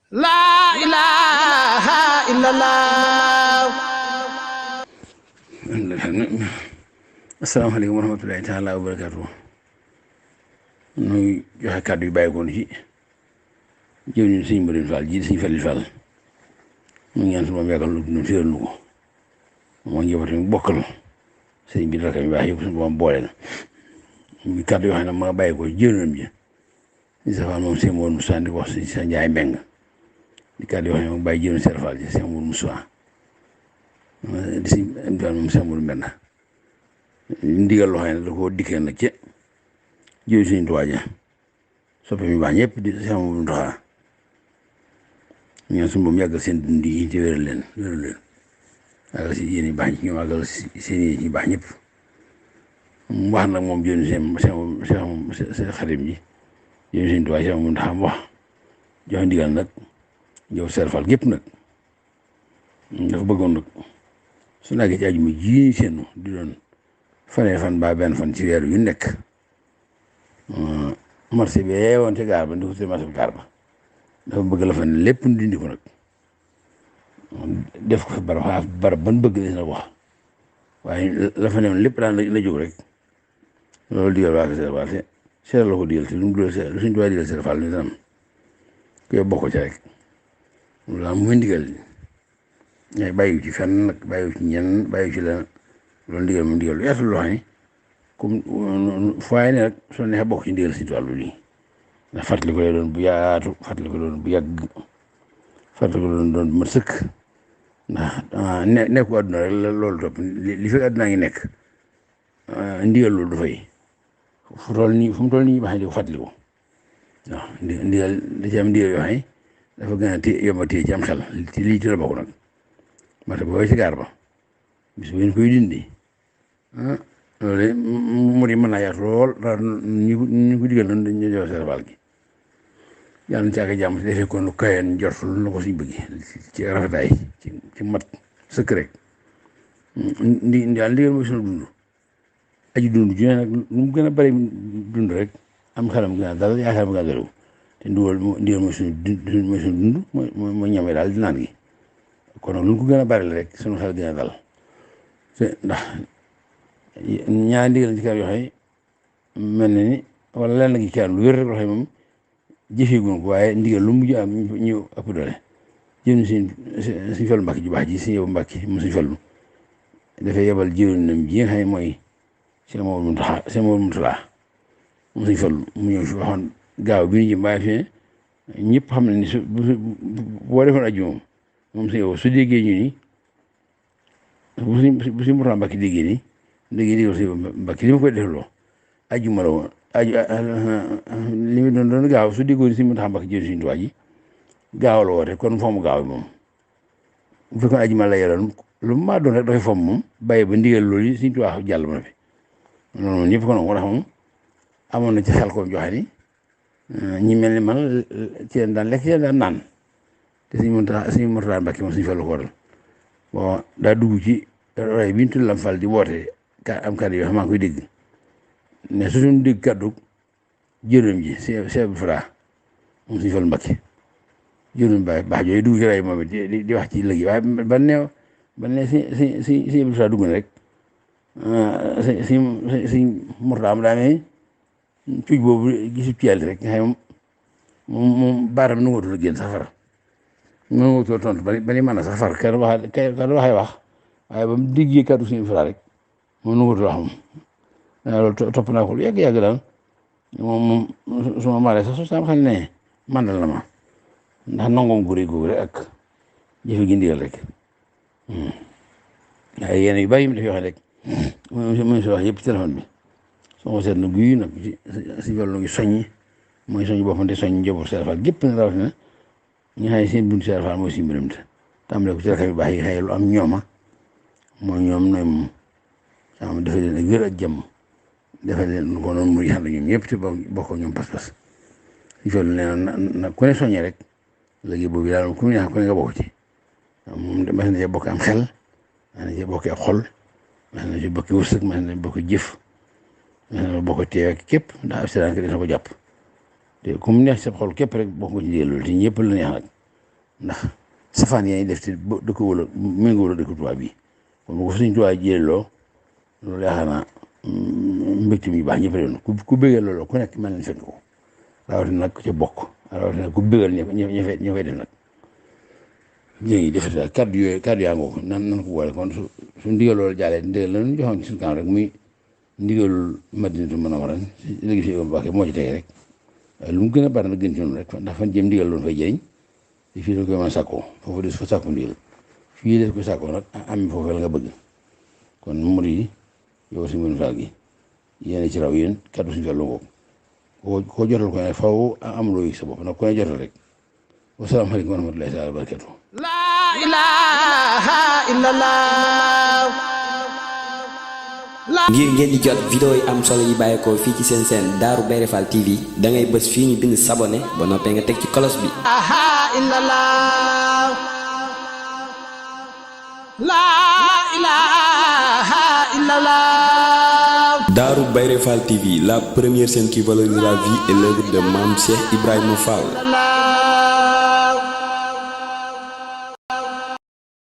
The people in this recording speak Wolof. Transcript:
La ilaha illallah. asalaamaaleykum wa rahmatulahi taala wa barakaatu. nuy joxe kàddu yu bàyyikoon ci jëwriñ sëñ Mbërin Fall ji sëñ Falil Fall mu ñaan su moom yàggal nu téeral nu ko moo njaboote mu bokkal sëñ bi rakam yu baax yëpp suñu boom boole na ñu kàddu yoo xam ne ma bàyyikoo jëwriñam ji si safaan moom sëñ Mourou Moussa di wax si sa Njaay Mbeng di kàddu yoo xam ne ma bàyyi jëwriñ Sëñ Fall ji sëñ Mourou Moussa di si Fall moom sëñ Mourou Mbend ndigal loo xam ne da koo dikkee nag ci jëw suñu tuwaay ja soppe mi baax ñëpp di Seex Mountakha ñaan suñu boom yàggal seen dund yi te wéral leen àggal si yéen yi baax ñi ñoom àggal seen yéen yi baax ñëpp mu wax nag moom jëw seen xarit ji jëw suñu tuwaay Seex Mountakha mu wax joxe ndigal nag jëw Sëñ Fall gépp nag dafa bëggoon nag su naagee ci àjjuma ji seenu di doon fanee fan ba benn fan ci weer yu nekk marché bi woon ci gaar ba ndi ko ci marché bi gaar ba dafa bëgg la fa ne lépp dindi ko nag def ko fi barab ban bëgg des na wax waaye la fa ne woon lépp daan la jóg rek loolu digal waa Sëñ Fall te seeral la ko digal te lu mu lu suñ tuwaa digal Sëñ Fall ni tanam koy bokk ci rek loolu daal muy ndigal ñay bàyyi ci fenn nag bàyyi ci ñenn bàyyi ci lenn loolu ndigal moom ndigal lu yaatu loo xam ne comme fooy ne rek soo neexee bokk ci ndigal si wàllu lii ndax fàttali ko lay doon bu yaatu fàttali ko doon bu yàgg fàttali ko doon bu mat sëkk ndax nekku àdduna rek loolu topp li fi àdduna ngi nekk ndigal loolu du fay fu mu toll nii baax na di ko fàttali ko waaw ndigal da ci am ndigal yoo xam ne dafa gën a yomb a téye ci am xel lii ci la bokk nag mate boo ci gaar ba bis bu ngeen koy dindi loolu mu di mën naa yaatu lool ndax ñu ko digal noonu dañu jox Sëñ Fall gi yàlla na caaka jàmm si defee ko nu kayen njort lu na ko suñ bëgg ci rafetaay ci mat sëkk rek daal ndigal mooy sunu dund aji dund ju ne nag lu mu gën a bari dund rek am xelam gën a dal yaakaar gën a dalaw te ndigal mooy sunu dund mooy ñamee daal di naan gi kon nag lu ko gën a bari rek sunu xel gën a dal te ndax ñaari ndigal ci kër yoo xam ne mel na ni wala lenn gi kër lu wér rek loo xam ne moom jëfeeguñ ko waaye ndigal lu mujj am ñu ëpp doole jëm suñ Fallu Mbàkke ju baax ji suñ yóbbu Mbàkke mu suñ Fallu dafay yebal jëwriñam ji nga xam ne mooy Sëñ Mourou Mountakha mu suñ Fallu mu ñëw fi waxoon gaaw bi ñu jëm bàyyi fi ñëpp xam ne ni su boo defoon aju moom suñ yow su déggee ñu ni bu suñ Mourou Mbàkke déggee ni déggee si Mbàkke li ma koy defloo ajjuma la woon li mu doon gaaw su déggoon si Mountakha Mbàkke jël suñu tuwaa ji gaaw la woote kon fomm gaaw moom bu fekkoon ajjuma la yoroon lu maa doon rek dafay fomm moom bàyyi ba ndigal loolu yi suñu tuwaa jàll ma fi loolu moom ñëpp ko noonu ndax moom amoon na ci xel ko joxe ni ñi mel ni man ci leen daan lekk ci leen daan naan te suñu Mountakha Mbàkke moom suñu Fallu ko waral bon daa dugg ci roy bi ñu tudd Lam Fall di woote am kàddu yoo xam maa ngi koy dégg mais su suñu dégg kàddu jërëm ji Cheikh Fra moom suñu Fallu Mbàkke jërëm baax jooyu dugg ci ray moom it di wax ci léegi waaye ban ne si Fra dugg na rek si Mourtada am daa ne cuuj boobu gisu ci yàlla rek nga xam moom baatam nu ngootul a génn sax far nu ngootul tontu ba ni mën a sax far kenn waxee wax waaye ba mu déggee kàddu suñu Fra rek moom nu ngootul wax moom loolu topp naa ko lu yàgg daal moom su ma maree sax su sama xam ne mandal na ma ndax nangoom gu rëy googu rek ak jëfe gi ndigal rek waaye yéen yu bari yi mu def yoo xam rek moom si wax yëpp téléphone bi soo ko seet na guy nag si wàllu ngi soññi mooy soññ boppam te soññ njaboot Sëñ Fall gépp na rawatina ñi xam ne seen buntu Sëñ Fall mooy si mbiram te tàmbale ko ci rakam yu baax yi xëy lu am ñooma mooy ñoom nooy moom sama defal leen ak wér ak jàmm defal leen ko noonu muy xam ne ñoom ñëpp te bokk ñoom pas-pas si Fallu nee na ku ne soññee rek léegi boobu daal ku ne nga bokk ci moom mas na cee bokk am xel mas na cee bokk ak xol mas na cee bokk wërsëg mas na cee bokk jëf mas na bokk teew ak képp ndax ab sédaan dina ko jàpp te ku mu neex sa xol képp rek bokk nga ci ndigal loolu te ñëpp la neex nag ndax safaan yaa ngi def ci dëkk wala méngoo wala dëkk tubaab bi kon bu ko Sëriñ Tuubaa jëlee loolu yaakaar naa mbégte mi baax ñëpp a doon ku bëggee loolu ku nekk mel nañ fekk ko rawatina nag ca bokk rawatina ku bëggal ña fay def nag léegi defete daal kàddu yaa ngoo ko nan ko boole kon su ndigal loolu jàllee ndigal la ñu joxoon ci suñu kanam rek muy ndigalul Madinatu Munawwara léegi si yoon baaxee moo ci tege rek waaye lu mu gën a bari nag gën ci noonu rek ndax fan jëm ndigal loolu fay jëriñ te fii la koy mën a sàkkoo foofu des ko sàkku ndigal fii des ko sàkkoo nag am foofu la nga bëgg kon murid yi yow si mbirum saal gi yéen ci raw yéen kaddu suñu fàllu ngoog koo jotal ko ne faw am loo yëg sa bopp nag ku ne jotal rek wasalaamaaleykum wa rahmatullahi taala wa barakatuh. laa ilaaha illallah. ngir ngeen di jot vidéo yi am solo yi bàyyeekoo fii ci seen seen Darou Bairé Fall TV da ngay bës fii ñu bind s'abonner ba noppee nga teg ci cloche bi. Darou Bairé Fall TV, la première chaîne qui valorise la vie et l'œuvre de Mame Cheikh Ibrahima Fall.